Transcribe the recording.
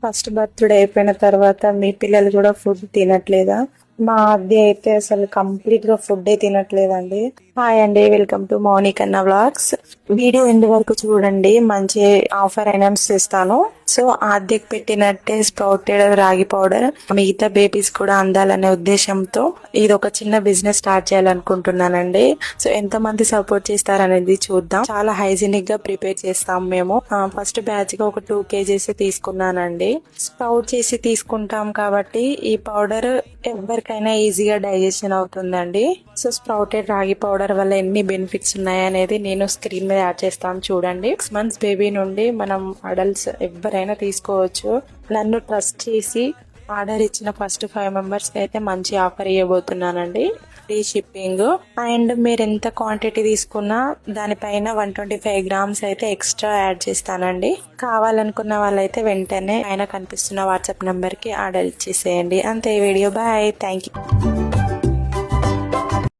First birthday అయిపోయిన తర్వాత మీ పిల్లలు కూడా ఫుడ్ తినట్లేదా? మా అద్దె అయితే అసలు కంప్లీట్ గా ఫుడ్ తినట్లేదండి. హాయ్ అండి, వెల్కమ్ టు మౌనిక్ అన్న వ్లాగ్స్. వీడియో ఎండ్ వరకు చూడండి, మంచి ఆఫర్ ఐటమ్స్ ఇస్తాను. సో అద్దెకి పెట్టినట్టే స్ప్రౌటెడ్ రాగి పౌడర్ మిగతా బేబీస్ కూడా అందాలనే ఉద్దేశంతో ఇది ఒక చిన్న బిజినెస్ స్టార్ట్ చేయాలనుకుంటున్నానండి. సో ఎంత మంది సపోర్ట్ చేస్తారనేది చూద్దాం. చాలా హైజీనిక్ గా ప్రిపేర్ చేస్తాం మేము. ఫస్ట్ బ్యాచ్ గా ఒక 2 kgs తీసుకున్నానండి. స్ప్రౌట్ చేసి తీసుకుంటాం కాబట్టి ఈ పౌడర్ ఎవరికైనా ఈజీగా డైజెషన్ అవుతుందండి. సో స్ప్రౌటెడ్ రాగి పౌడర్ వల్ల ఎన్ని బెనిఫిట్స్ ఉన్నాయనేది నేను స్క్రీన్ మీద యాడ్ చేస్తాను చూడండి. 6 months బేబీ నుండి మనం అడల్ట్స్ ఎవరైనా తీసుకోవచ్చు. నన్ను ట్రస్ట్ చేసి ఆర్డర్ ఇచ్చిన ఫస్ట్ 5 members కి అయితే మంచి ఆఫర్ ఇవ్వబోతున్నానండి. Free shipping. అండ్ మీరు ఎంత క్వాంటిటీ తీసుకున్నా దానిపైన 125 grams అయితే ఎక్స్ట్రా యాడ్ చేస్తానండి. కావాలనుకున్న వాళ్ళైతే వెంటనే పైన కనిపిస్తున్న వాట్సాప్ నంబర్ కి ఆర్డర్ ఇచ్చేసేయండి. అంతే వీడియో. Bye, thank you.